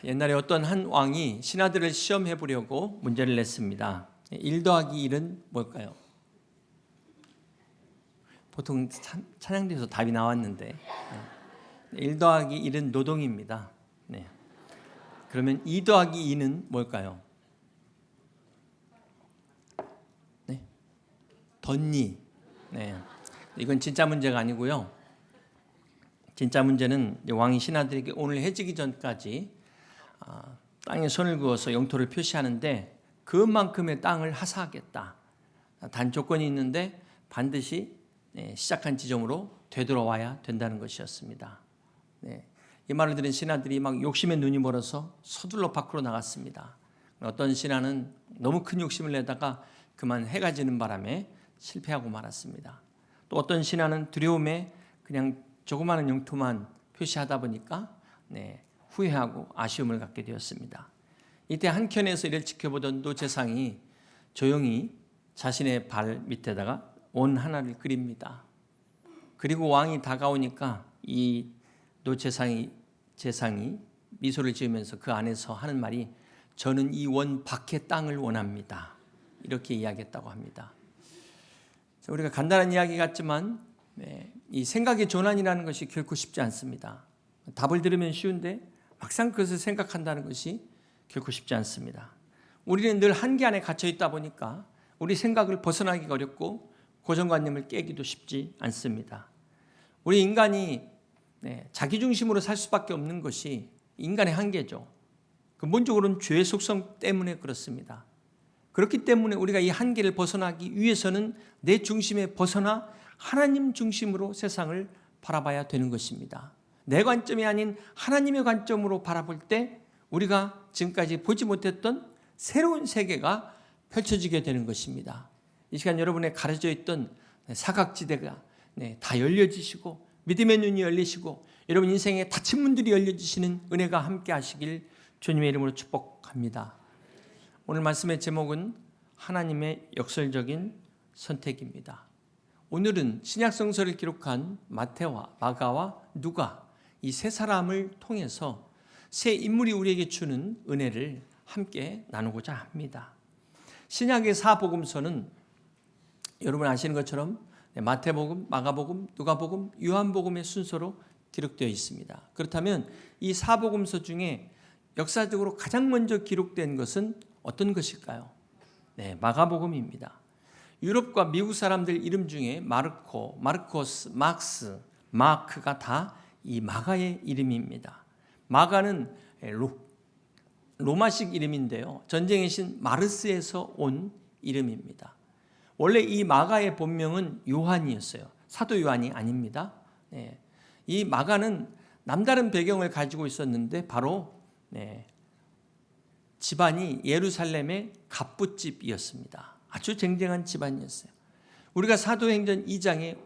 옛날에 어떤 한 왕이 신하들을 시험해 보려고 문제를 냈습니다. 1 더하기 1은 뭘까요? 보통 찬양대에서 답이 나왔는데 1 더하기 1은 노동입니다. 네. 그러면 2 더하기 2는 뭘까요? 네. 덧니. 네. 이건 진짜 문제가 아니고요. 진짜 문제는 왕이 신하들에게 오늘 해지기 전까지 땅에 손을 그어서 영토를 표시하는데 그만큼의 땅을 하사하겠다. 단 조건이 있는데 반드시 시작한 지점으로 되돌아와야 된다는 것이었습니다. 이 말을 들은 신하들이 막 욕심에 눈이 멀어서 서둘러 밖으로 나갔습니다. 어떤 신하는 너무 큰 욕심을 내다가 그만 해가 지는 바람에 실패하고 말았습니다. 또 어떤 신하는 두려움에 그냥 조그마한 영토만 표시하다 보니까 후회하고 아쉬움을 갖게 되었습니다. 이때 한켠에서 이를 지켜보던 노제상이 조용히 자신의 발 밑에다가 원 하나를 그립니다. 그리고 왕이 다가오니까 이 노제상이 미소를 지으면서 그 안에서 하는 말이 저는 이 원 밖의 땅을 원합니다. 이렇게 이야기했다고 합니다. 우리가 간단한 이야기 같지만 이 생각의 전환이라는 것이 결코 쉽지 않습니다. 답을 들으면 쉬운데 막상 그것을 생각한다는 것이 결코 쉽지 않습니다. 우리는 늘 한계 안에 갇혀 있다 보니까 우리 생각을 벗어나기가 어렵고 고정관념을 깨기도 쉽지 않습니다. 우리 인간이 자기 중심으로 살 수밖에 없는 것이 인간의 한계죠. 근본적으로는 죄의 속성 때문에 그렇습니다. 그렇기 때문에 우리가 이 한계를 벗어나기 위해서는 내 중심에 벗어나 하나님 중심으로 세상을 바라봐야 되는 것입니다. 내 관점이 아닌 하나님의 관점으로 바라볼 때 우리가 지금까지 보지 못했던 새로운 세계가 펼쳐지게 되는 것입니다. 이 시간 여러분의 가려져 있던 사각지대가 다 열려지시고 믿음의 눈이 열리시고 여러분 인생에 닫힌 문들이 열려지시는 은혜가 함께 하시길 주님의 이름으로 축복합니다. 오늘 말씀의 제목은 하나님의 역설적인 선택입니다. 오늘은 신약성서를 기록한 마태와 마가와 누가 이 세 사람을 통해서 세 인물이 우리에게 주는 은혜를 함께 나누고자 합니다. 신약의 사복음서는 여러분 아시는 것처럼 마태복음, 마가복음, 누가복음, 요한복음의 순서로 기록되어 있습니다. 그렇다면 이 사복음서 중에 역사적으로 가장 먼저 기록된 것은 어떤 것일까요? 마가복음입니다. 유럽과 미국 사람들 이름 중에 마르코, 마르코스, 막스, 마크가 다 이 마가의 이름입니다. 마가는 로마식 이름인데요. 전쟁의 신 마르스에서 온 이름입니다. 원래 이 마가의 본명은 요한이었어요. 사도 요한이 아닙니다. 이 마가는 남다른 배경을 가지고 있었는데 바로 집안이 예루살렘의 갑부집이었습니다. 아주 쟁쟁한 집안이었어요. 우리가 사도행전 2장에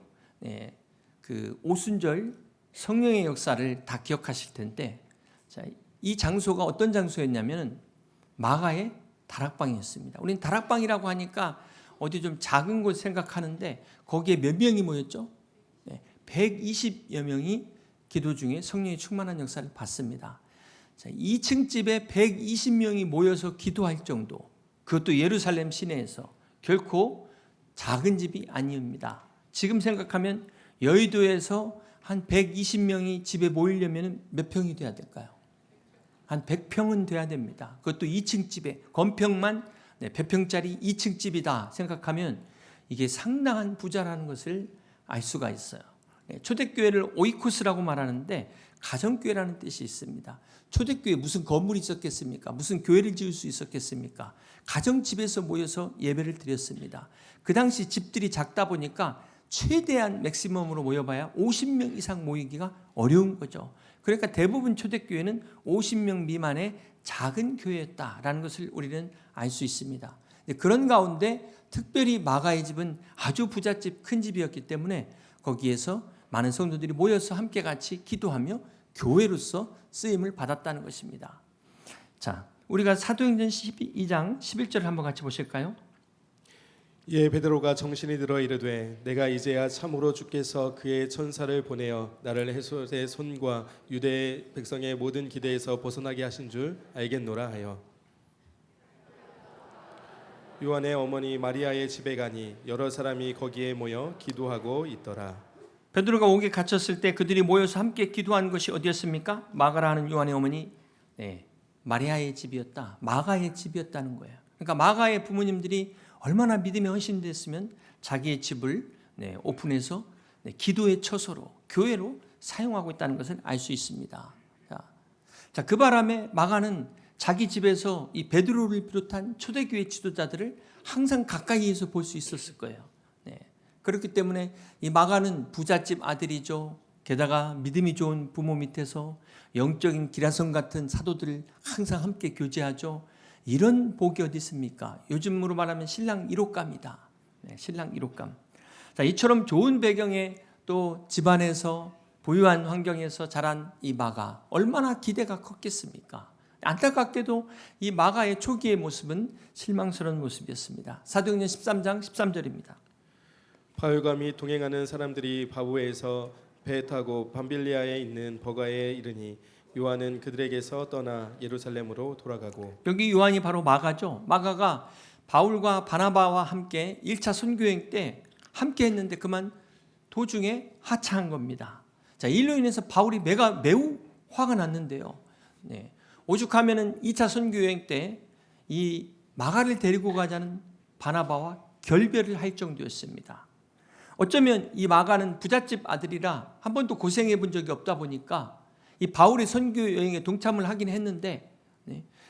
그 오순절 성령의 역사를 다 기억하실 텐데 이 장소가 어떤 장소였냐면 마가의 다락방이었습니다. 우리는 다락방이라고 하니까 어디 좀 작은 곳 생각하는데 거기에 몇 명이 모였죠? 120여 명이 기도 중에 성령의 충만한 역사를 받습니다. 2층 집에 120명이 모여서 기도할 정도, 그것도 예루살렘 시내에서 결코 작은 집이 아닙니다. 지금 생각하면 여의도에서 한 120명이 집에 모이려면 몇 평이 돼야 될까요? 한 100평은 돼야 됩니다. 그것도 2층 집에 건평만 100평짜리 2층 집이다 생각하면 이게 상당한 부자라는 것을 알 수가 있어요. 초대교회를 오이코스라고 말하는데 가정교회라는 뜻이 있습니다. 초대교회 무슨 건물이 있었겠습니까? 무슨 교회를 지을 수 있었겠습니까? 가정집에서 모여서 예배를 드렸습니다. 그 당시 집들이 작다 보니까 최대한 맥시멈으로 모여봐야 50명 이상 모이기가 어려운 거죠. 그러니까 대부분 초대교회는 50명 미만의 작은 교회였다라는 것을 우리는 알 수 있습니다. 그런 가운데 특별히 마가의 집은 아주 부잣집 큰 집이었기 때문에 거기에서 많은 성도들이 모여서 함께 같이 기도하며 교회로서 쓰임을 받았다는 것입니다. 자, 우리가 사도행전 12장 11절을 한번 같이 보실까요? 이에 베드로가 정신이 들어 이르되 내가 이제야 참으로 주께서 그의 천사를 보내어 나를 헤롯의 손과 유대 백성의 모든 기대에서 벗어나게 하신 줄 알겠노라 하여 요한의 어머니 마리아의 집에 가니 여러 사람이 거기에 모여 기도하고 있더라. 베드로가 옥에 갇혔을 때 그들이 모여서 함께 기도한 것이 어디였습니까? 마가라 하는 요한의 어머니 마리아의 집이었다. 마가의 집이었다는 거예요. 그러니까 마가의 부모님들이 얼마나 믿음에 헌신됐으면 자기의 집을 오픈해서 기도의 처소로, 교회로 사용하고 있다는 것을 알 수 있습니다. 자, 그 바람에 마가는 자기 집에서 이 베드로를 비롯한 초대교회 지도자들을 항상 가까이에서 볼 수 있었을 거예요. 그렇기 때문에 이 마가는 부잣집 아들이죠. 게다가 믿음이 좋은 부모 밑에서 영적인 기라성 같은 사도들을 항상 함께 교제하죠. 이런 복이 어디 있습니까? 요즘으로 말하면 신랑 1호감이다. 신랑 1호감. 자, 이처럼 좋은 배경에 또 집안에서 부유한 환경에서 자란 이 마가 얼마나 기대가 컸겠습니까? 안타깝게도 이 마가의 초기의 모습은 실망스러운 모습이었습니다. 사도행전 13장 13절입니다. 바울과 및 동행하는 사람들이 바보에서 배 타고 밤빌리아에 있는 버가에 이르니 요한은 그들에게서 떠나 예루살렘으로 돌아가고. 여기 요한이 바로 마가죠. 마가가 바울과 바나바와 함께 1차 선교여행 때 함께 했는데 그만 도중에 하차한 겁니다. 자, 이로 인해서 바울이 매우 화가 났는데요. 오죽하면은 2차 선교여행 때 이 마가를 데리고 가자는 바나바와 결별을 할 정도였습니다. 어쩌면 이 마가는 부잣집 아들이라 한 번도 고생해 본 적이 없다 보니까 이 바울의 선교 여행에 동참을 하긴 했는데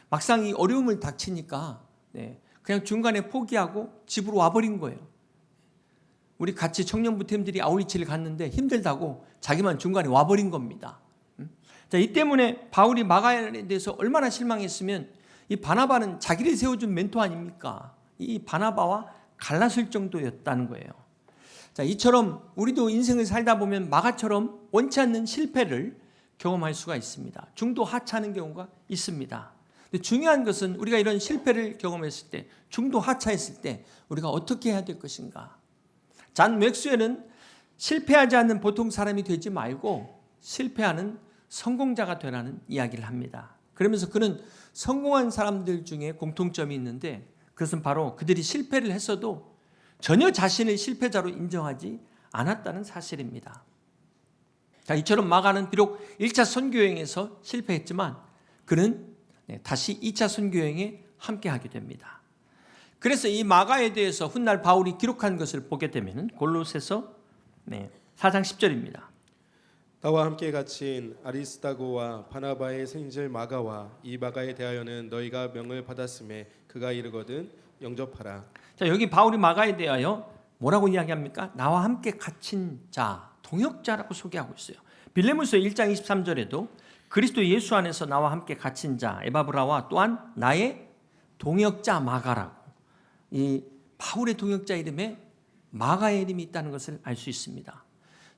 막상 이 어려움을 닥치니까 그냥 중간에 포기하고 집으로 와버린 거예요. 우리 같이 청년부 팀들이 아울리치를 갔는데 힘들다고 자기만 중간에 와버린 겁니다. 자, 이 때문에 바울이 마가에 대해서 얼마나 실망했으면 이 바나바는 자기를 세워준 멘토 아닙니까? 이 바나바와 갈라설 정도였다는 거예요. 자, 이처럼 우리도 인생을 살다 보면 마가처럼 원치 않는 실패를 경험할 수가 있습니다. 중도 하차하는 경우가 있습니다. 근데 중요한 것은 우리가 이런 실패를 경험했을 때, 중도 하차했을 때 우리가 어떻게 해야 될 것인가? 잔 맥스웰은 실패하지 않는 보통 사람이 되지 말고 실패하는 성공자가 되라는 이야기를 합니다. 그러면서 그는 성공한 사람들 중에 공통점이 있는데 그것은 바로 그들이 실패를 했어도 전혀 자신을 실패자로 인정하지 않았다는 사실입니다. 자, 이처럼 마가는 비록 1차 선교여행에서 실패했지만 그는 다시 2차 선교여행에 함께하게 됩니다. 그래서 이 마가에 대해서 훗날 바울이 기록한 것을 보게 되면 골로새서 4장 10절입니다. 나와 함께 갇힌 아리스다고와 바나바의 생질 마가와 이 마가에 대하여는 너희가 명을 받았음에 그가 이르거든 영접하라. 자, 여기 바울이 마가에 대하여 뭐라고 이야기합니까? 나와 함께 갇힌 자, 동역자라고 소개하고 있어요. 빌레몬서 1장 23절에도 그리스도 예수 안에서 나와 함께 갇힌 자 에바브라와 또한 나의 동역자 마가라고, 이 바울의 동역자 이름에 마가의 이름이 있다는 것을 알 수 있습니다.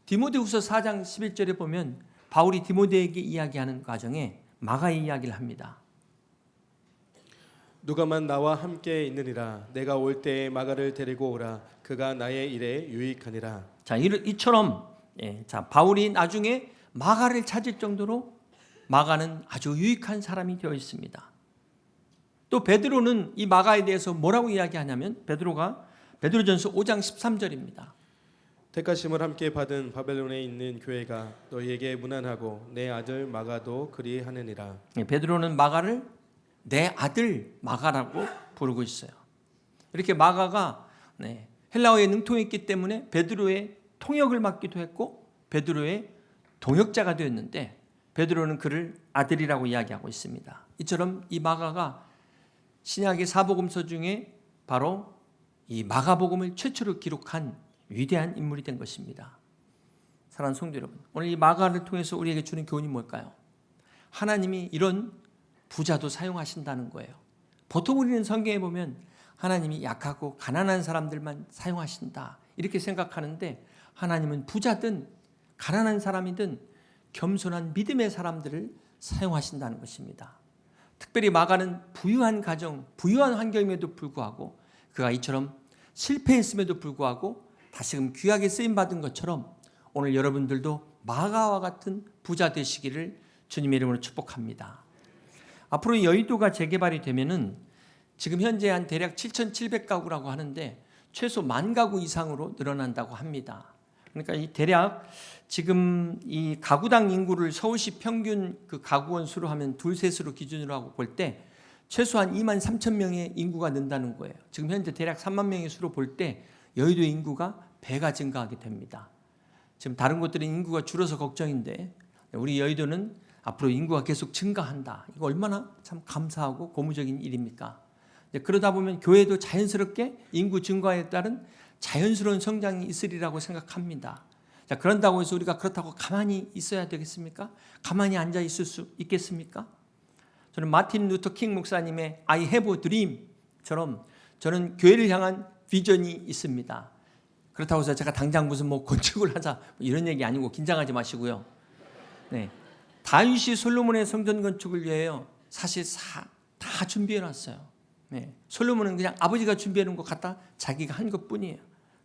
디모데후서 4장 11절에 보면 바울이 디모데에게 이야기하는 과정에 마가의 이야기를 합니다. 누가만 나와 함께 있느니라. 내가 올 때에 마가를 데리고 오라. 그가 나의 일에 유익하니라. 자, 이처럼 바울이 나중에 마가를 찾을 정도로 마가는 아주 유익한 사람이 되어 있습니다. 또 베드로는 이 마가에 대해서 뭐라고 이야기하냐면 베드로전서 5장 13절입니다. 택하심을 함께 받은 바벨론에 있는 교회가 너희에게 문안하고 내 아들 마가도 그리하느니라. 베드로는 마가를 내 아들 마가라고 부르고 있어요. 이렇게 마가가 헬라어에 능통했기 때문에 베드로의 통역을 맡기도 했고 베드로의 동역자가 되었는데 베드로는 그를 아들이라고 이야기하고 있습니다. 이처럼 이 마가가 신약의 사복음서 중에 바로 이 마가복음을 최초로 기록한 위대한 인물이 된 것입니다. 사랑하는 성도 여러분, 오늘 이 마가를 통해서 우리에게 주는 교훈이 뭘까요? 하나님이 이런 부자도 사용하신다는 거예요. 보통 우리는 성경에 보면 하나님이 약하고 가난한 사람들만 사용하신다 이렇게 생각하는데 하나님은 부자든 가난한 사람이든 겸손한 믿음의 사람들을 사용하신다는 것입니다. 특별히 마가는 부유한 가정, 부유한 환경임에도 불구하고 그가 이처럼 실패했음에도 불구하고 다시금 귀하게 쓰임 받은 것처럼 오늘 여러분들도 마가와 같은 부자 되시기를 주님의 이름으로 축복합니다. 앞으로 여의도가 재개발이 되면은 지금 현재 한 대략 7,700가구라고 하는데 최소 10,000가구 이상으로 늘어난다고 합니다. 그러니까 이 대략 지금 이 가구당 인구를 서울시 평균 그 가구원 수로 하면 둘셋으로 기준으로 하고 볼 때 최소한 23,000명의 인구가 는다는 거예요. 지금 현재 대략 3만 명의 수로 볼 때 여의도 인구가 배가 증가하게 됩니다. 지금 다른 곳들은 인구가 줄어서 걱정인데 우리 여의도는 앞으로 인구가 계속 증가한다. 이거 얼마나 참 감사하고 고무적인 일입니까? 그러다 보면 교회도 자연스럽게 인구 증가에 따른 자연스러운 성장이 있으리라고 생각합니다. 자, 그런다고 해서 우리가 그렇다고 가만히 있어야 되겠습니까? 가만히 앉아 있을 수 있겠습니까? 저는 마틴 루터 킹 목사님의 I have a dream처럼 저는 교회를 향한 비전이 있습니다. 그렇다고 해서 제가 당장 무슨 뭐 건축을 하자 이런 얘기 아니고 긴장하지 마시고요. 네, 다윗이 솔로몬의 성전 건축을 위하여 사실 다 준비해 놨어요. 네, 솔로몬은 그냥 아버지가 준비해 놓은 것 갖다 자기가 한 것뿐이에요.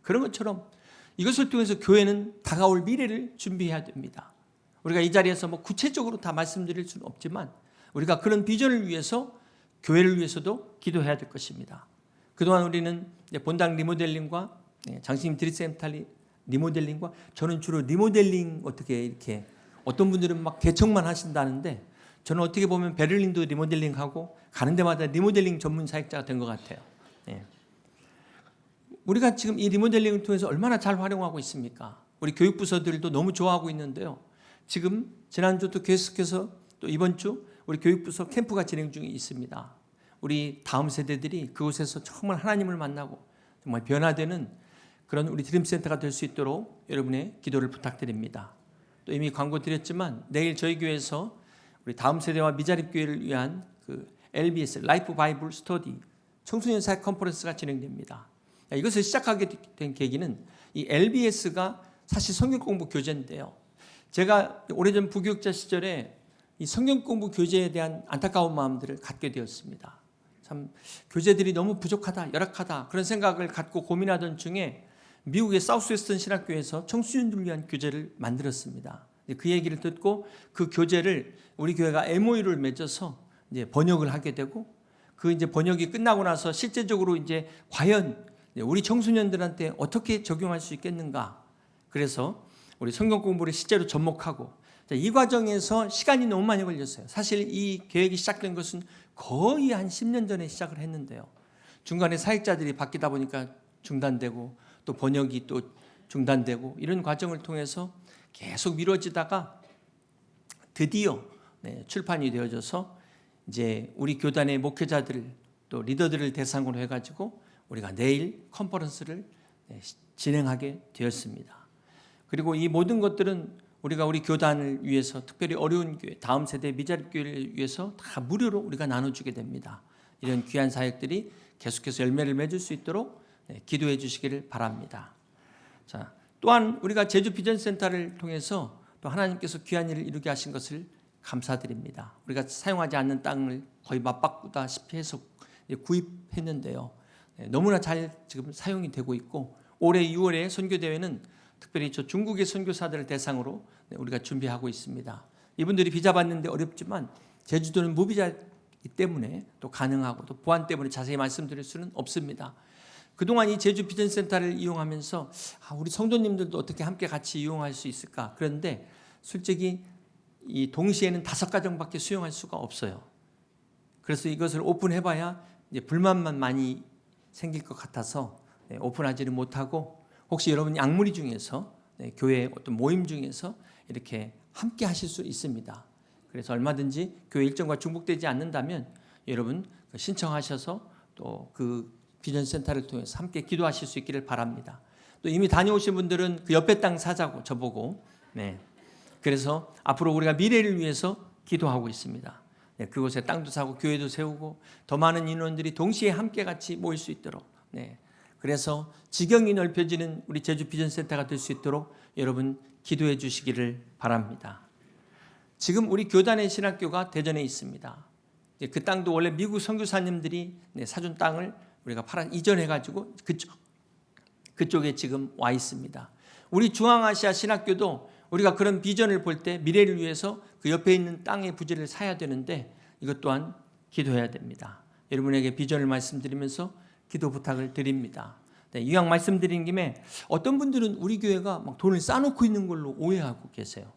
그런 것처럼 이것을 통해서 교회는 다가올 미래를 준비해야 됩니다. 우리가 이 자리에서 뭐 구체적으로 다 말씀드릴 수는 없지만 우리가 그런 비전을 위해서 교회를 위해서도 기도해야 될 것입니다. 그동안 우리는 본당 리모델링과 장신님 드리센터 리모델링과 저는 주로 리모델링 어떻게 이렇게 어떤 분들은 막 개척만 하신다는데 저는 어떻게 보면 베를린도 리모델링하고 가는 데마다 리모델링 전문 사역자가 된 것 같아요. 우리가 지금 이 리모델링을 통해서 얼마나 잘 활용하고 있습니까? 우리 교육부서들도 너무 좋아하고 있는데요. 지금 지난주도 계속해서 또 이번 주 우리 교육부서 캠프가 진행 중에 있습니다. 우리 다음 세대들이 그곳에서 정말 하나님을 만나고 정말 변화되는 그런 우리 드림센터가 될 수 있도록 여러분의 기도를 부탁드립니다. 또 이미 광고 드렸지만 내일 저희 교회에서 우리 다음 세대와 미자립 교회를 위한 그 LBS 라이프 바이블 스터디 청소년 사역 컨퍼런스가 진행됩니다. 이것을 시작하게 된 계기는 이 LBS가 사실 성경 공부 교재인데요. 제가 오래전 부교육자 시절에 이 성경 공부 교재에 대한 안타까운 마음들을 갖게 되었습니다. 참 교재들이 너무 부족하다, 열악하다 그런 생각을 갖고 고민하던 중에 미국의 사우스웨스턴 신학교에서 청소년들을 위한 교재를 만들었습니다. 그 얘기를 듣고 그 교재를 우리 교회가 MOU를 맺어서 이제 번역을 하게 되고 그 이제 번역이 끝나고 나서 실제적으로 이제 과연 우리 청소년들한테 어떻게 적용할 수 있겠는가? 그래서 우리 성경 공부를 실제로 접목하고 이 과정에서 시간이 너무 많이 걸렸어요. 사실 이 계획이 시작된 것은 거의 한 10년 전에 시작을 했는데요. 중간에 사역자들이 바뀌다 보니까 중단되고 또 번역이 또 중단되고 이런 과정을 통해서 계속 미뤄지다가 드디어 출판이 되어져서 이제 우리 교단의 목회자들 또 리더들을 대상으로 해가지고 우리가 내일 컨퍼런스를 진행하게 되었습니다. 그리고 이 모든 것들은 우리가 우리 교단을 위해서 특별히 어려운 교회, 다음 세대 미자립 교회를 위해서 다 무료로 우리가 나눠주게 됩니다. 이런 귀한 사역들이 계속해서 열매를 맺을 수 있도록 기도해 주시기를 바랍니다. 자, 또한 우리가 제주 비전센터를 통해서 또 하나님께서 귀한 일을 이루게 하신 것을 감사드립니다. 우리가 사용하지 않는 땅을 거의 맞바꾸다시피 해서 구입했는데요. 너무나 잘 지금 사용이 되고 있고 올해 6월에 선교대회는 특별히 저 중국의 선교사들을 대상으로 우리가 준비하고 있습니다. 이분들이 비자 받는데 어렵지만 제주도는 무비자이기 때문에 또 가능하고 또 보안 때문에 자세히 말씀드릴 수는 없습니다. 그동안 이 제주 비전센터를 이용하면서 우리 성도님들도 어떻게 함께 같이 이용할 수 있을까? 그런데 솔직히 이 동시에는 5가정밖에 수용할 수가 없어요. 그래서 이것을 오픈해봐야 이제 불만만 많이 생길 것 같아서 오픈하지는 못하고 혹시 여러분 양무리 중에서 교회 어떤 모임 중에서 이렇게 함께 하실 수 있습니다. 그래서 얼마든지 교회 일정과 중복되지 않는다면 여러분 신청하셔서 또 그 비전센터를 통해서 함께 기도하실 수 있기를 바랍니다. 또 이미 다녀오신 분들은 그 옆에 땅 사자고 저보고 그래서 앞으로 우리가 미래를 위해서 기도하고 있습니다. 그곳에 땅도 사고 교회도 세우고 더 많은 인원들이 동시에 함께 같이 모일 수 있도록 그래서 지경이 넓혀지는 우리 제주 비전센터가 될 수 있도록 여러분 기도해 주시기를 바랍니다. 지금 우리 교단의 신학교가 대전에 있습니다. 그 땅도 원래 미국 선교사님들이 사준 땅을 우리가 이전해가지고 그쪽 그쪽에 지금 와 있습니다. 우리 중앙아시아 신학교도 우리가 그런 비전을 볼 때 미래를 위해서 그 옆에 있는 땅의 부지를 사야 되는데 이것 또한 기도해야 됩니다. 여러분에게 비전을 말씀드리면서 기도 부탁을 드립니다. 네, 이왕 말씀드린 김에 어떤 분들은 우리 교회가 막 돈을 쌓아놓고 있는 걸로 오해하고 계세요.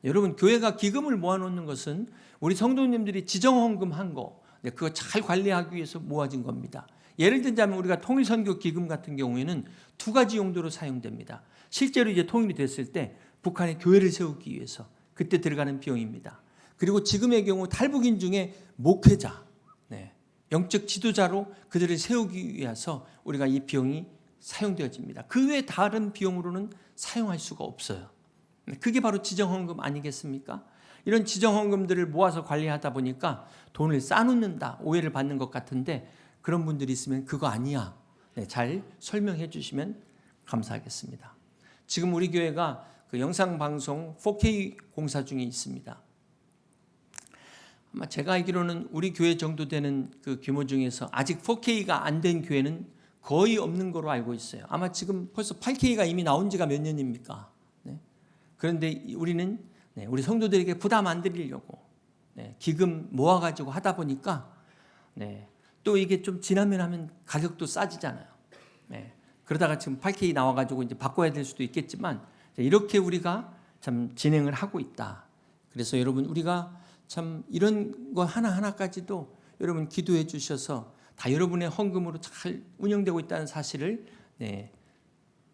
여러분, 교회가 기금을 모아놓는 것은 우리 성도님들이 지정헌금한 거, 그거 잘 관리하기 위해서 모아진 겁니다. 예를 들자면 우리가 통일선교 기금 같은 경우에는 두 가지 용도로 사용됩니다. 실제로 이제 통일이 됐을 때 북한에 교회를 세우기 위해서 그때 들어가는 비용입니다. 그리고 지금의 경우 탈북인 중에 목회자, 영적 지도자로 그들을 세우기 위해서 우리가 이 비용이 사용되어집니다. 그 외 다른 비용으로는 사용할 수가 없어요. 그게 바로 지정헌금 아니겠습니까? 이런 지정헌금들을 모아서 관리하다 보니까 돈을 쌓아놓는다 오해를 받는 것 같은데 그런 분들이 있으면 그거 아니야. 잘 설명해 주시면 감사하겠습니다. 지금 우리 교회가 그 영상방송 4K 공사 중에 있습니다. 아마 제가 알기로는 우리 교회 정도 되는 그 규모 중에서 아직 4K가 안 된 교회는 거의 없는 거로 알고 있어요. 아마 지금 벌써 8K가 이미 나온 지가 몇 년입니까? 그런데 우리는 우리 성도들에게 부담 안 드리려고 기금 모아가지고 하다 보니까 또 이게 좀 지나면 하면 가격도 싸지잖아요. 그러다가 지금 8K 나와가지고 이제 바꿔야 될 수도 있겠지만 이렇게 우리가 참 진행을 하고 있다. 그래서 여러분 우리가 참 이런 거 하나하나까지도 여러분 기도해 주셔서 다 여러분의 헌금으로 잘 운영되고 있다는 사실을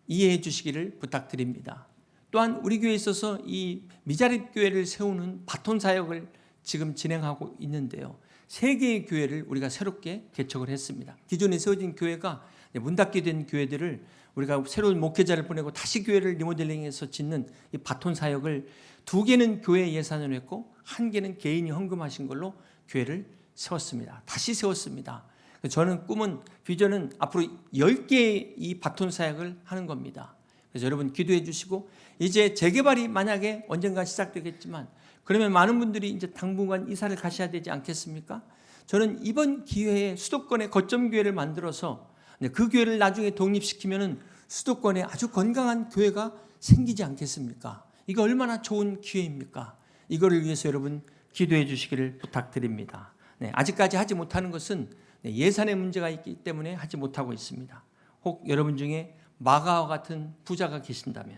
이해해 주시기를 부탁드립니다. 또한 우리 교회에 있어서 이 미자립 교회를 세우는 바톤 사역을 지금 진행하고 있는데요. 3개의 교회를 우리가 새롭게 개척을 했습니다. 기존에 세워진 교회가 문 닫게 된 교회들을 우리가 새로운 목회자를 보내고 다시 교회를 리모델링해서 짓는 이 바톤 사역을 2개는 교회 예산으로 했고 1개는 개인이 헌금하신 걸로 교회를 세웠습니다. 다시 세웠습니다. 저는 꿈은 비전은 앞으로 10개의 이 바톤 사역을 하는 겁니다. 그래서 여러분 기도해 주시고 이제 재개발이 만약에 언젠가 시작되겠지만 그러면 많은 분들이 이제 당분간 이사를 가셔야 되지 않겠습니까? 저는 이번 기회에 수도권에 거점 교회를 만들어서 그 교회를 나중에 독립시키면은 수도권에 아주 건강한 교회가 생기지 않겠습니까? 이거 얼마나 좋은 기회입니까? 이거를 위해서 여러분 기도해 주시기를 부탁드립니다. 아직까지 하지 못하는 것은 예산의 문제가 있기 때문에 하지 못하고 있습니다. 혹 여러분 중에 마가와 같은 부자가 계신다면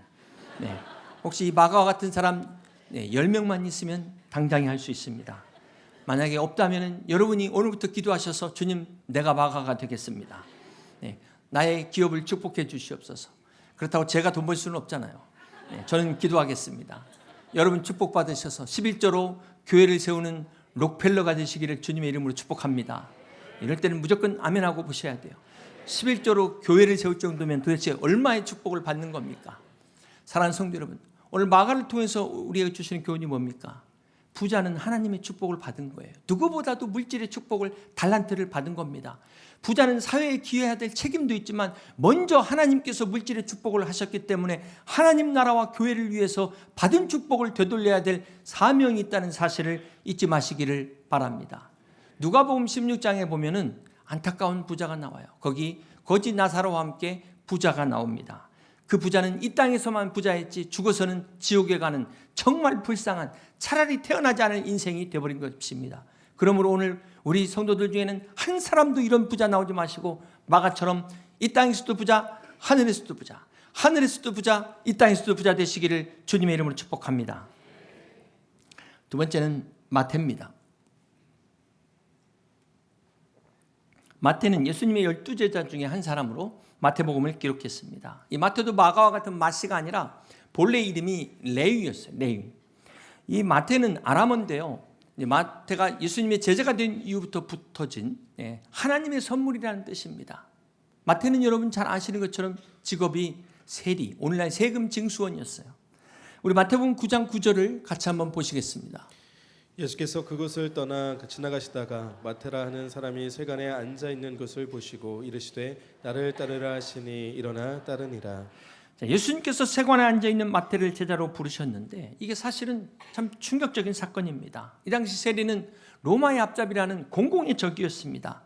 혹시 이 마가와 같은 사람 10명만 있으면 당장에 할 수 있습니다. 만약에 없다면 여러분이 오늘부터 기도하셔서 주님 내가 마가가 되겠습니다. 나의 기업을 축복해 주시옵소서. 그렇다고 제가 돈 벌 수는 없잖아요. 저는 기도하겠습니다. 여러분 축복 받으셔서 11조로 교회를 세우는 록펠러가 되시기를 주님의 이름으로 축복합니다. 이럴 때는 무조건 아멘하고 보셔야 돼요. 11조로 교회를 세울 정도면 도대체 얼마의 축복을 받는 겁니까? 사랑하는 성도 여러분, 오늘 마가를 통해서 우리에게 주시는 교훈이 뭡니까? 부자는 하나님의 축복을 받은 거예요. 누구보다도 물질의 축복을 달란트를 받은 겁니다. 부자는 사회에 기여해야 될 책임도 있지만 먼저 하나님께서 물질의 축복을 하셨기 때문에 하나님 나라와 교회를 위해서 받은 축복을 되돌려야 될 사명이 있다는 사실을 잊지 마시기를 바랍니다. 누가복음 16장에 보면은 안타까운 부자가 나와요. 거기 거지 나사로와 함께 부자가 나옵니다. 그 부자는 이 땅에서만 부자였지 죽어서는 지옥에 가는 정말 불쌍한 차라리 태어나지 않을 인생이 되어버린 것입니다. 그러므로 오늘 우리 성도들 중에는 한 사람도 이런 부자 나오지 마시고 마가처럼 이 땅에서도 부자, 하늘에서도 부자, 하늘에서도 부자, 이 땅에서도 부자 되시기를 주님의 이름으로 축복합니다. 두 번째는 마태입니다. 마태는 예수님의 12제자 중에 한 사람으로 마태복음을 기록했습니다. 이 마태도 마가와 같은 마씨가 아니라 본래 이름이 레위였어요. 레위. 이 마태는 아람어인데요. 마태가 예수님의 제자가 된 이후부터 붙어진 하나님의 선물이라는 뜻입니다. 마태는 여러분 잘 아시는 것처럼 직업이 세리, 오늘날 세금 징수원이었어요. 우리 마태복음 9장 9절을 같이 한번 보시겠습니다. 예수께서 그곳을 떠나 지나가시다가 마테라 하는 사람이 세간에 앉아 있는 것을 보시고 이르시되 나를 따르라 하시니 일어나 따르니라. 예수님께서 세관에 앉아 있는 마태를 제자로 부르셨는데 이게 사실은 참 충격적인 사건입니다. 이 당시 세리는 로마의 앞잡이라는 공공의 적이었습니다.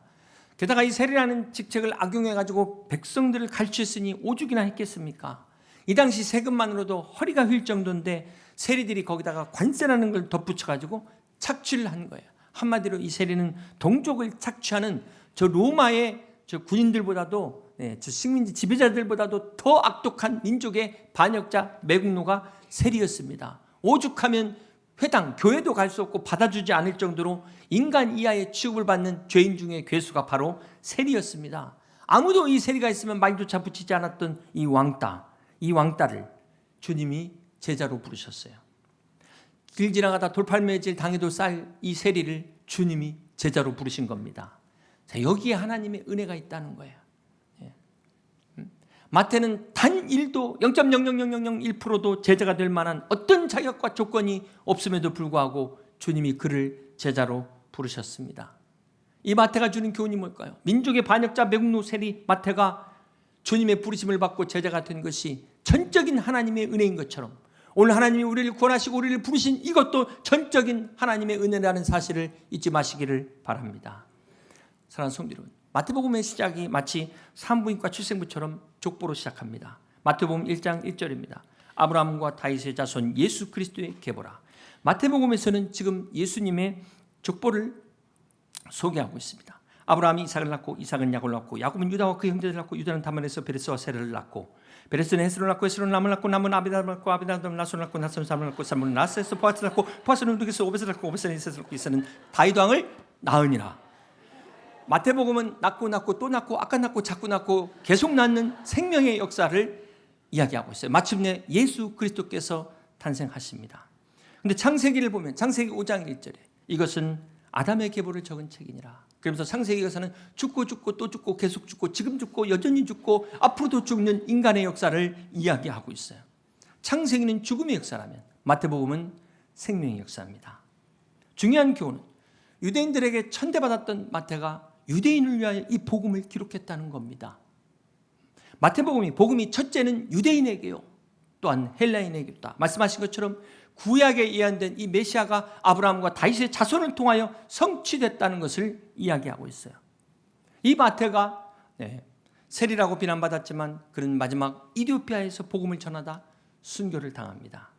게다가 이 세리라는 직책을 악용해가지고 백성들을 가르쳤으니 오죽이나 했겠습니까? 이 당시 세금만으로도 허리가 휠 정도인데 세리들이 거기다가 관세라는 걸 덧붙여가지고 착취를 한 거예요. 한마디로 이 세리는 동족을 착취하는 저 로마의 저 군인들보다도 저 식민지 지배자들보다도 더 악독한 민족의 반역자 매국노가 세리였습니다. 오죽하면 회당, 교회도 갈 수 없고 받아주지 않을 정도로 인간 이하의 취급을 받는 죄인 중에 괴수가 바로 세리였습니다. 아무도 이 세리가 있으면 말조차 붙이지 않았던 이 왕따를 주님이 제자로 부르셨어요. 길 지나가다 돌팔매질 당해도 쌀 이 세리를 주님이 제자로 부르신 겁니다. 자, 여기에 하나님의 은혜가 있다는 거예요. 마태는 단 1도 0.00001%도 제자가 될 만한 어떤 자격과 조건이 없음에도 불구하고 주님이 그를 제자로 부르셨습니다. 이 마태가 주는 교훈이 뭘까요? 민족의 반역자 매국노 세리 마태가 주님의 부르심을 받고 제자가 된 것이 전적인 하나님의 은혜인 것처럼 오늘 하나님이 우리를 구원하시고 우리를 부르신 이것도 전적인 하나님의 은혜라는 사실을 잊지 마시기를 바랍니다. 사랑하는 성도 여러분, 마태복음의 시작이 마치 산부인과 출생부처럼 족보로 시작합니다. 마태복음 1장 1절입니다. 아브라함과 다윗의 자손 예수 그리스도의 계보라. 마태복음에서는 지금 예수님의 족보를 소개하고 있습니다. 아브라함이 이삭을 낳고 이삭은 야곱을 낳고 야곱은 유다와 그 형제들을 낳고 유다는 다만에서 베레스와 세라를 낳고 베레스는 헤스론을 낳고 헤스론은 남을 낳고 남은 아비다를 낳고 아비다는 나손을 낳고 나손은 살문을 낳고 살문은 나스에서 보아스를 낳고 보아스는 누게서 오벳을 낳고 오벳은 이셋을 낳고 이셋은 다윗 왕을 낳으니라. 마태복음은 낳고 또 낳고 아까 낳고 자꾸 낳고 계속 낳는 생명의 역사를 이야기하고 있어요. 마침내 예수 그리스도께서 탄생하십니다. 그런데 창세기를 보면 창세기 5장 1절에 이것은 아담의 계보를 적은 책이니라. 그러면서 창세기에서는 죽고 또 죽고 계속 죽고 지금 죽고 여전히 죽고 앞으로도 죽는 인간의 역사를 이야기하고 있어요. 창세기는 죽음의 역사라면 마태복음은 생명의 역사입니다. 중요한 교훈은 유대인들에게 천대받았던 마태가 유대인을 위하여 이 복음을 기록했다는 겁니다. 마태복음이 복음이 첫째는 유대인에게요, 또한 헬라인에게다. 말씀하신 것처럼 구약에 예언된 이 메시아가 아브라함과 다윗의 자손을 통하여 성취됐다는 것을 이야기하고 있어요. 이 마태가 세리라고 비난받았지만 그는 마지막 이디오피아에서 복음을 전하다 순교를 당합니다.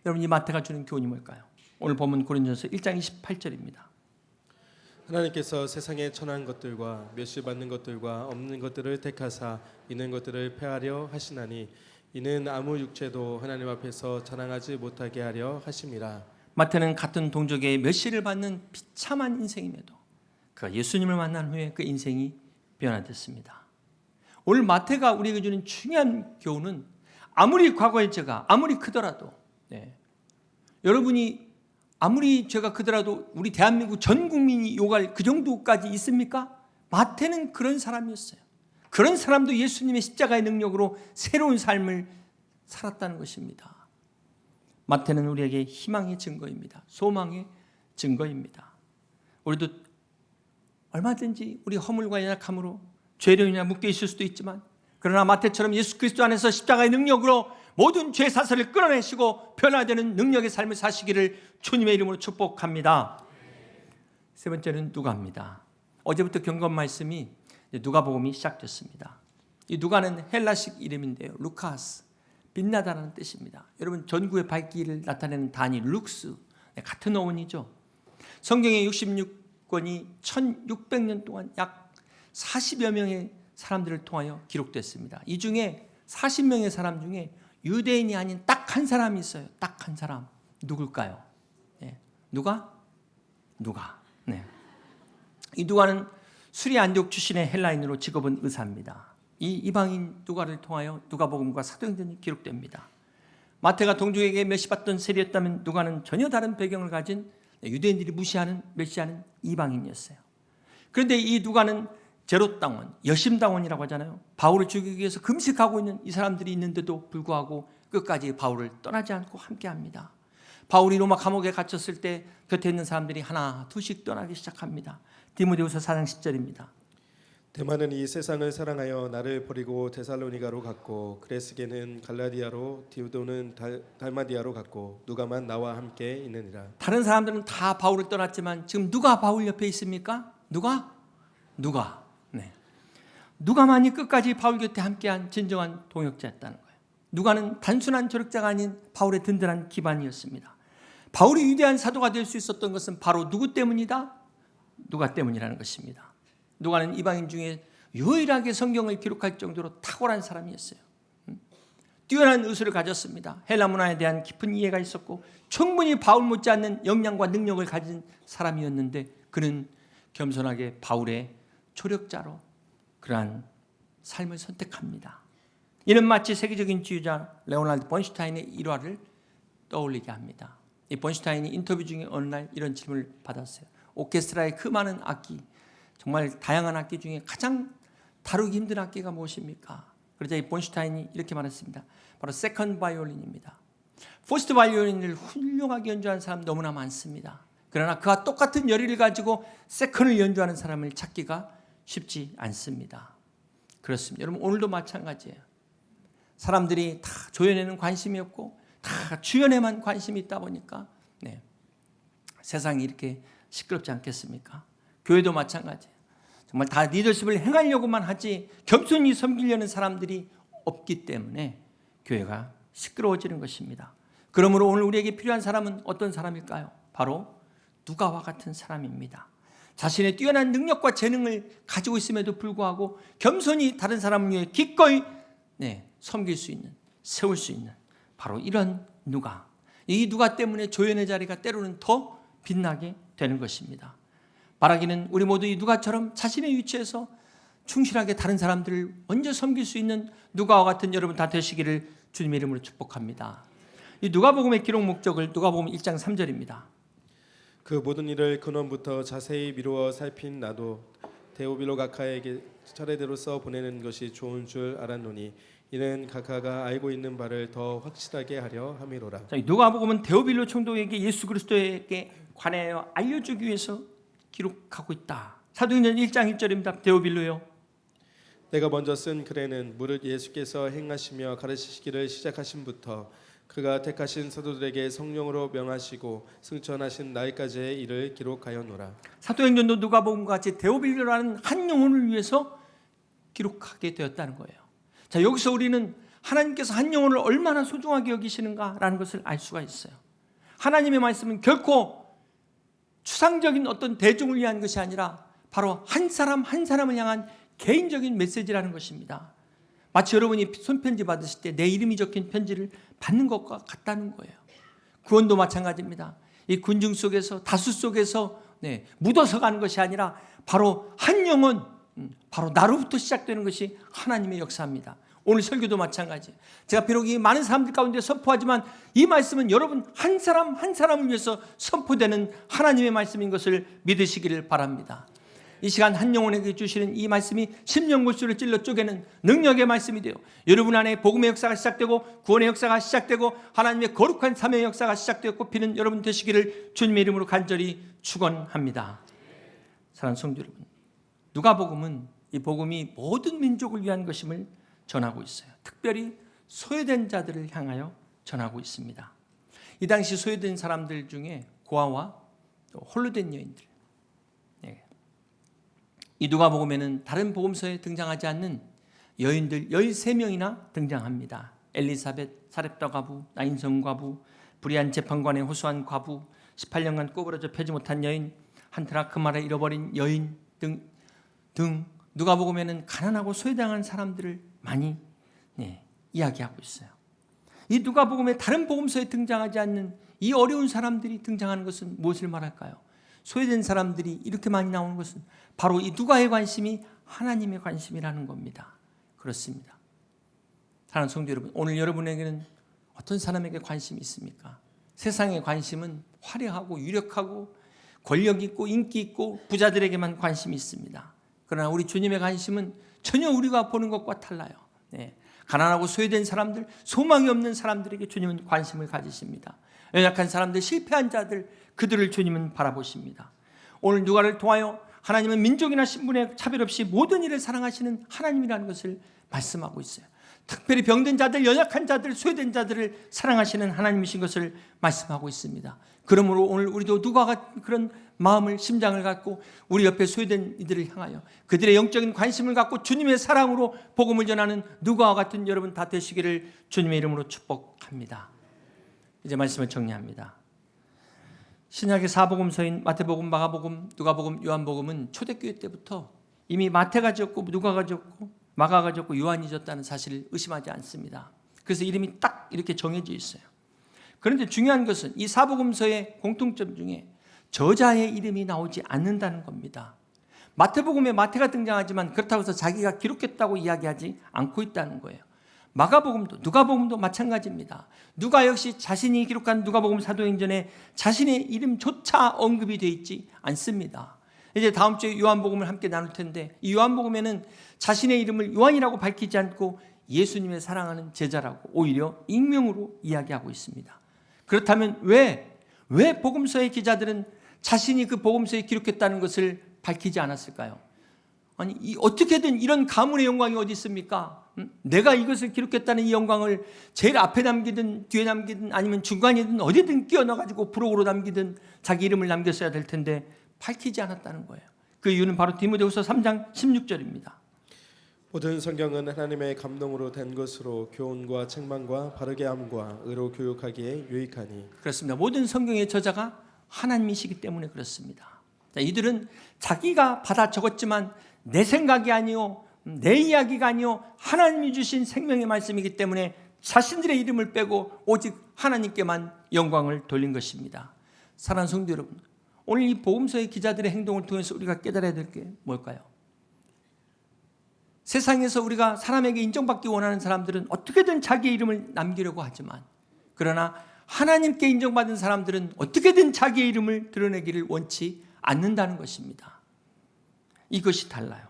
여러분, 이 마태가 주는 교훈이 뭘까요? 오늘 본문 고린도전서 1장 28절입니다. 하나님께서 세상에 천한 것들과 멸시받는 것들과 없는 것들을 택하사 있는 것들을 폐하려 하시나니 이는 아무 육체도 하나님 앞에서 자랑하지 못하게 하려 하심이라. 마태는 같은 동족의 멸시를 받는 비참한 인생임에도 그가 예수님을 만난 후에 그 인생이 변화됐습니다. 오늘 마태가 우리에게 주는 중요한 교훈은 아무리 과거의 죄가 아무리 크더라도 여러분이 아무리 죄가 크더라도 우리 대한민국 전 국민이 욕할 그 정도까지 있습니까? 마태는 그런 사람이었어요. 그런 사람도 예수님의 십자가의 능력으로 새로운 삶을 살았다는 것입니다. 마태는 우리에게 희망의 증거입니다. 소망의 증거입니다. 우리도 얼마든지 우리 허물과 연약함으로 죄령이나 묶여 있을 수도 있지만 그러나 마태처럼 예수 그리스도 안에서 십자가의 능력으로 모든 죄 사슬을 끌어내시고 변화되는 능력의 삶을 사시기를 주님의 이름으로 축복합니다. 세 번째는 누가입니다. 어제부터 경건 말씀이 누가복음이 시작됐습니다. 이 누가는 헬라식 이름인데요, 루카스, 빛나다라는 뜻입니다. 여러분, 전구의 밝기를 나타내는 단위 룩스, 같은 어원이죠. 성경의 66권이 1600년 동안 약 40여 명의 사람들을 통하여 기록됐습니다. 이 중에 40명의 사람 중에 유대인이 아닌 딱 한 사람이 있어요. 딱 한 사람. 누굴까요? 누가? 이 누가는 수리 안디옥 출신의 헬라인으로 직업은 의사입니다. 이 이방인 누가를 통하여 누가복음과 사도행전이 기록됩니다. 마태가 동족에게 멸시받던 세리였다면 누가는 전혀 다른 배경을 가진 유대인들이 무시하는 멸시하는 이방인이었어요. 그런데 이 누가는 제롯당원, 여심당원이라고 하잖아요. 바울을 죽이기 위해서 금식하고 있는 이 사람들이 있는데도 불구하고 끝까지 바울을 떠나지 않고 함께합니다. 바울이 로마 감옥에 갇혔을 때 곁에 있는 사람들이 하나 둘씩 떠나기 시작합니다. 디모데후서 4장 10절입니다. 데마는 이 세상을 사랑하여 나를 버리고 데살로니가로 갔고 그레스게는 갈라디아로 디오도는 달마디아로 갔고 누가만 나와 함께 있느니라. 다른 사람들은 다 바울을 떠났지만 지금 누가 바울 옆에 있습니까? 누가? 네. 누가만이 끝까지 바울 곁에 함께한 진정한 동역자였다는 거예요. 누가는 단순한 조력자가 아닌 바울의 든든한 기반이었습니다. 바울이 위대한 사도가 될 수 있었던 것은 바로 누구 때문이다? 누가 때문이라는 것입니다. 누가는 이방인 중에 유일하게 성경을 기록할 정도로 탁월한 사람이었어요. 뛰어난 의술을 가졌습니다. 헬라 문화에 대한 깊은 이해가 있었고 충분히 바울 못지않는 역량과 능력을 가진 사람이었는데 그는 겸손하게 바울의 조력자로 그러한 삶을 선택합니다. 이는 마치 세계적인 지휘자 레오나르드 번슈타인의 일화를 떠올리게 합니다. 이 번슈타인이 인터뷰 중에 어느 날 이런 질문을 받았어요. 오케스트라의 그 많은 악기, 정말 다양한 악기 중에 가장 다루기 힘든 악기가 무엇입니까? 그러자 이 번슈타인이 이렇게 말했습니다. 바로 세컨드 바이올린입니다. 퍼스트 바이올린을 훌륭하게 연주하는 사람 너무나 많습니다. 그러나 그와 똑같은 열의를 가지고 세컨을 연주하는 사람을 찾기가 쉽지 않습니다. 그렇습니다. 여러분 오늘도 마찬가지예요. 사람들이 다 조연에는 관심이 없고 다 주연에만 관심이 있다 보니까 세상이 이렇게 시끄럽지 않겠습니까? 교회도 마찬가지예요. 정말 다 리더십을 행하려고만 하지 겸손히 섬기려는 사람들이 없기 때문에 교회가 시끄러워지는 것입니다. 그러므로 오늘 우리에게 필요한 사람은 어떤 사람일까요? 바로 누가와 같은 사람입니다. 자신의 뛰어난 능력과 재능을 가지고 있음에도 불구하고 겸손히 다른 사람을 위해 기꺼이 섬길 수 있는, 세울 수 있는 바로 이런 누가. 이 누가 때문에 조연의 자리가 때로는 더 빛나게 되는 것입니다. 바라기는 우리 모두 이 누가처럼 자신의 위치에서 충실하게 다른 사람들을 먼저 섬길 수 있는 누가와 같은 여러분 다 되시기를 주님의 이름으로 축복합니다. 이 누가복음의 기록 목적을 누가복음 1장 3절입니다. 그 모든 일을 근원부터 자세히 미루어 살핀 나도 데오빌로 각하에게 차례대로 써 보내는 것이 좋은 줄 알았노니 이는 각하가 알고 있는 바를 더 확실하게 하려 함이로라. 누가복음은 데오빌로 총독에게 예수 그리스도에게 관하여 알려주기 위해서 기록하고 있다. 사도행전 1장 1절입니다. 데오빌로요. 내가 먼저 쓴 글에는 무릇 예수께서 행하시며 가르치시기를 시작하신부터 그가 택하신 사도들에게 성령으로 명하시고 승천하신 날까지의 일을 기록하였노라. 사도행전도 누가복음과 같이 데오빌로라는 한 영혼을 위해서 기록하게 되었다는 거예요. 자, 여기서 우리는 하나님께서 한 영혼을 얼마나 소중하게 여기시는가라는 것을 알 수가 있어요. 하나님의 말씀은 결코 추상적인 어떤 대중을 위한 것이 아니라 바로 한 사람 한 사람을 향한 개인적인 메시지라는 것입니다. 마치 여러분이 손편지 받으실 때 내 이름이 적힌 편지를 받는 것과 같다는 거예요. 구원도 마찬가지입니다. 이 군중 속에서 다수 속에서 묻어서 가는 것이 아니라 바로 한 영혼, 바로 나로부터 시작되는 것이 하나님의 역사입니다. 오늘 설교도 마찬가지예요. 제가 비록 이 많은 사람들 가운데 선포하지만 이 말씀은 여러분 한 사람 한 사람을 위해서 선포되는 하나님의 말씀인 것을 믿으시기를 바랍니다. 이 시간 한 영혼에게 주시는 이 말씀이 심령골수를 찔러 쪼개는 능력의 말씀이 되어 여러분 안에 복음의 역사가 시작되고 구원의 역사가 시작되고 하나님의 거룩한 삶의 역사가 시작되어 꼽히는 여러분 되시기를 주님의 이름으로 간절히 축원합니다. 사랑하는 성도 여러분, 누가복음은 이 복음이 모든 민족을 위한 것임을 전하고 있어요. 특별히 소외된 자들을 향하여 전하고 있습니다. 이 당시 소외된 사람들 중에 고아와 홀로 된 여인들, 이 누가복음에는 다른 복음서에 등장하지 않는 여인들 13명이나 등장합니다. 엘리사벳, 사렙다 과부, 나인성 과부, 불의한 재판관에 호소한 과부, 18년간 꼬부러져 펴지 못한 여인, 한 드라크마를 잃어버린 여인 등 누가복음에는 가난하고 소외당한 사람들을 많이 이야기하고 있어요. 이 누가복음에 다른 복음서에 등장하지 않는 이 어려운 사람들이 등장하는 것은 무엇을 말할까요? 소외된 사람들이 이렇게 많이 나오는 것은 바로 이 누가의 관심이 하나님의 관심이라는 겁니다. 그렇습니다. 사랑하는 성도 여러분, 오늘 여러분에게는 어떤 사람에게 관심이 있습니까? 세상의 관심은 화려하고 유력하고 권력 있고 인기 있고 부자들에게만 관심이 있습니다. 그러나 우리 주님의 관심은 전혀 우리가 보는 것과 달라요. 가난하고 소외된 사람들, 소망이 없는 사람들에게 주님은 관심을 가지십니다. 연약한 사람들, 실패한 자들, 그들을 주님은 바라보십니다. 오늘 누가를 통하여 하나님은 민족이나 신분에 차별 없이 모든 일을 사랑하시는 하나님이라는 것을 말씀하고 있어요. 특별히 병든 자들, 연약한 자들, 소외된 자들을 사랑하시는 하나님이신 것을 말씀하고 있습니다. 그러므로 오늘 우리도 누가 그런 마음을, 심장을 갖고 우리 옆에 소외된 이들을 향하여 그들의 영적인 관심을 갖고 주님의 사랑으로 복음을 전하는 누가와 같은 여러분 다 되시기를 주님의 이름으로 축복합니다. 이제 말씀을 정리합니다. 신약의 사복음서인 마태복음, 마가복음, 누가복음, 요한복음은 초대교회 때부터 이미 마태가 지었고 누가가 지었고 마가가 지었고 요한이 지었다는 사실을 의심하지 않습니다. 그래서 이름이 딱 이렇게 정해져 있어요. 그런데 중요한 것은 이 사복음서의 공통점 중에 저자의 이름이 나오지 않는다는 겁니다. 마태복음에 마태가 등장하지만 그렇다고 해서 자기가 기록했다고 이야기하지 않고 있다는 거예요. 마가복음도 누가복음도 마찬가지입니다. 누가 역시 자신이 기록한 누가복음 사도행전에 자신의 이름조차 언급이 되어 있지 않습니다. 이제 다음 주에 요한복음을 함께 나눌 텐데 이 요한복음에는 자신의 이름을 요한이라고 밝히지 않고 예수님의 사랑하는 제자라고 오히려 익명으로 이야기하고 있습니다. 그렇다면 왜 복음서의 기자들은 자신이 그 복음서에 기록했다는 것을 밝히지 않았을까요? 아니 어떻게든 이런 가문의 영광이 어디 있습니까? 내가 이것을 기록했다는 이 영광을 제일 앞에 남기든 뒤에 남기든 아니면 중간이든 어디든 끼워넣어가지고 부록으로 남기든 자기 이름을 남겼어야 될 텐데 밝히지 않았다는 거예요. 그 이유는 바로 디모데후서 3장 16절입니다. 모든 성경은 하나님의 감동으로 된 것으로 교훈과 책망과 바르게 함과 의로 교육하기에 유익하니. 그렇습니다. 모든 성경의 저자가 하나님이시기 때문에 그렇습니다. 자, 이들은 자기가 받아 적었지만 내 생각이 아니요 내 이야기가 아니요 하나님이 주신 생명의 말씀이기 때문에 자신들의 이름을 빼고 오직 하나님께만 영광을 돌린 것입니다. 사랑하는 성도 여러분, 오늘 이 복음서의 기자들의 행동을 통해서 우리가 깨달아야 될 게 뭘까요? 세상에서 우리가 사람에게 인정받기 원하는 사람들은 어떻게든 자기의 이름을 남기려고 하지만 그러나 하나님께 인정받은 사람들은 어떻게든 자기의 이름을 드러내기를 원치 않는다는 것입니다. 이것이 달라요.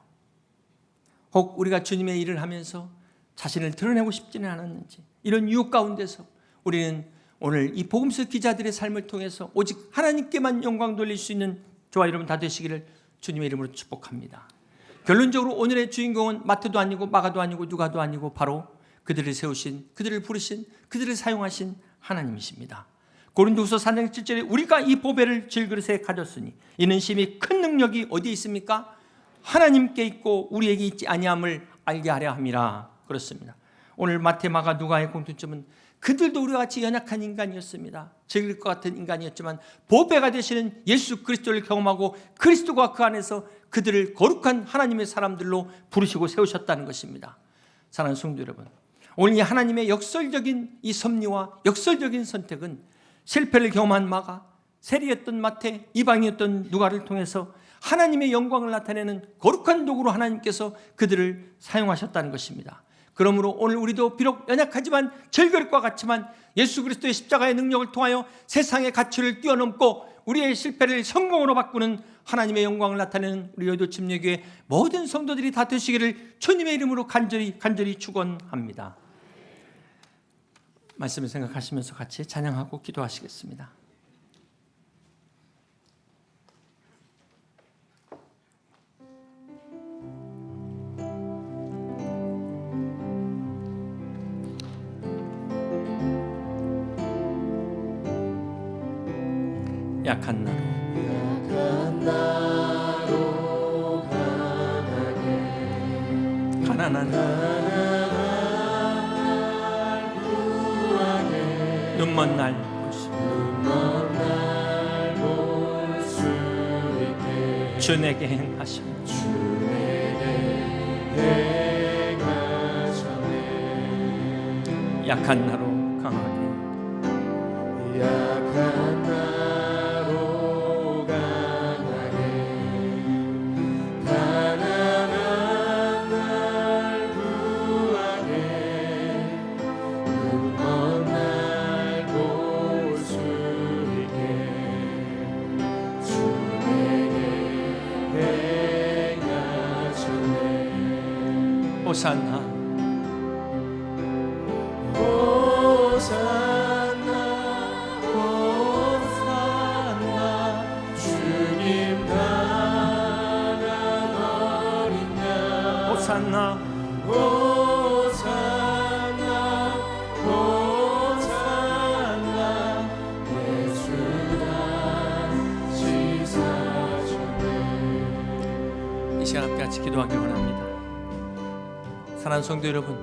혹 우리가 주님의 일을 하면서 자신을 드러내고 싶지는 않았는지 이런 유혹 가운데서 우리는 오늘 이 복음서 기자들의 삶을 통해서 오직 하나님께만 영광 돌릴 수 있는 저와 여러분 다 되시기를 주님의 이름으로 축복합니다. 결론적으로 오늘의 주인공은 마태도 아니고 마가도 아니고 누가도 아니고 바로 그들을 세우신, 그들을 부르신, 그들을 사용하신 하나님이십니다. 고린도후서 4장 7절에 우리가 이 보배를 질그릇에 가졌으니 이는 심히 큰 능력이 어디에 있습니까? 하나님께 있고 우리에게 있지 아니함을 알게 하려 함이라. 그렇습니다. 오늘 마태, 마가, 누가의 공통점은 그들도 우리와 같이 연약한 인간이었습니다. 즐길 것 같은 인간이었지만 보배가 되시는 예수 그리스도를 경험하고 그리스도가 그 안에서 그들을 거룩한 하나님의 사람들로 부르시고 세우셨다는 것입니다. 사랑하는 성도 여러분, 오늘 이 하나님의 역설적인 이 섭리와 역설적인 선택은 실패를 경험한 마가, 세리였던 마태, 이방이었던 누가를 통해서 하나님의 영광을 나타내는 거룩한 도구로 하나님께서 그들을 사용하셨다는 것입니다. 그러므로 오늘 우리도 비록 연약하지만 절결과 같지만 예수 그리스도의 십자가의 능력을 통하여 세상의 가치를 뛰어넘고 우리의 실패를 성공으로 바꾸는 하나님의 영광을 나타내는 우리 여의도 침례교회 모든 성도들이 다 되시기를 주님의 이름으로 간절히 축원합니다. 말씀을 생각하시면서 같이 찬양하고 기도하시겠습니다. 약한 나로 가난한 눈먼 날 볼 수 있게 주 내게 행하셨네. 약한 나로 강하게 호산나 호산나 호산나 주님 가난 어린 양 호산나 호산나 같이 기도하기 원합니다. 사랑하는 성도 여러분,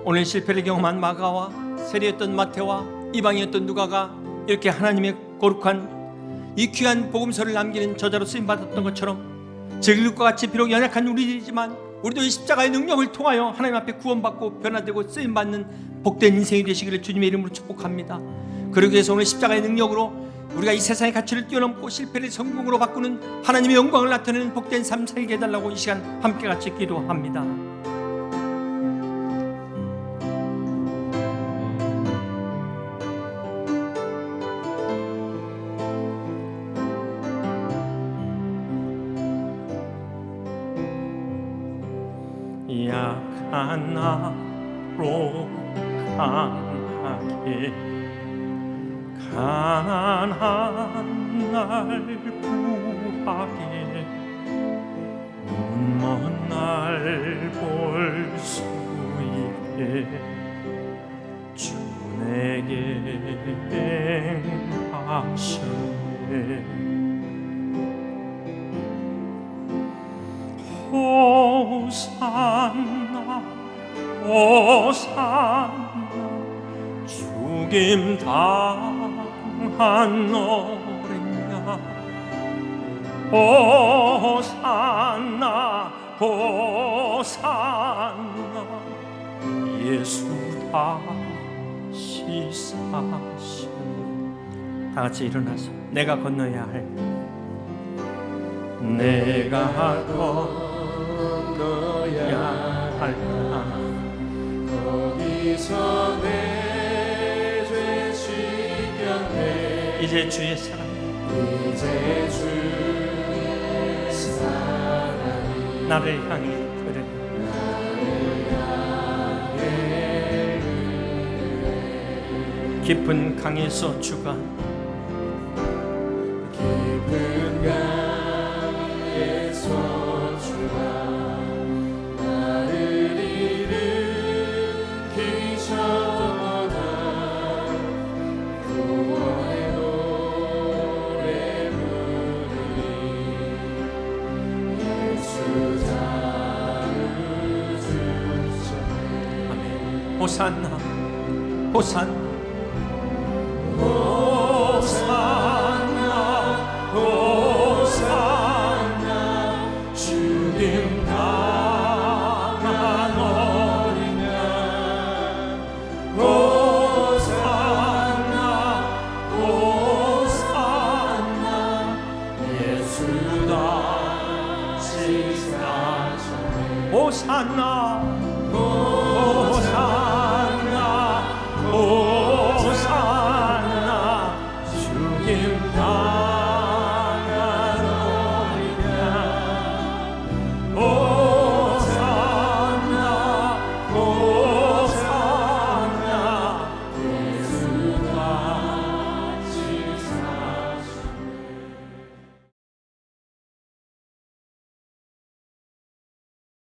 오늘 실패를 경험한 마가와 세리였던 마태와 이방이었던 누가가 이렇게 하나님의 거룩한 이 귀한 복음서를 남기는 저자로 쓰임받았던 것처럼 제글과 같이 비록 연약한 우리이지만 우리도 이 십자가의 능력을 통하여 하나님 앞에 구원받고 변화되고 쓰임받는 복된 인생이 되시기를 주님의 이름으로 축복합니다. 그러기 위해서 오늘 십자가의 능력으로 우리가 이 세상의 가치를 뛰어넘고 실패를 성공으로 바꾸는 하나님의 영광을 나타내는 복된 삶 살게 해달라고 이 시간 함께 같이 기도합니다. 약한 나로 강하게 가난한 날 구하게 눈먼 날 볼 수 있게 주 내게 행하셨네. 호산나 호산나 죽임 당한 어린 양 호산나 호산나 예수 다시 사신. 다 같이 일어나서 내가 건너야 할 내가 건너야 할 거기서 내 죄 씻겼네. 이제 주의 사랑 이제 주의 사랑이 나를 향해 그래 깊은 강에서 주가 깊은 강에서 주가 나를 일으키셨도다. 구원의 노래 부르리 예수 자를 주셨네. 아멘. 호산나 호산나 호산나 호산나 죽임 당한 어린 양 호산나 호산나 예수 다시 사셨네. 호산나 호산나 호산나 죽임 당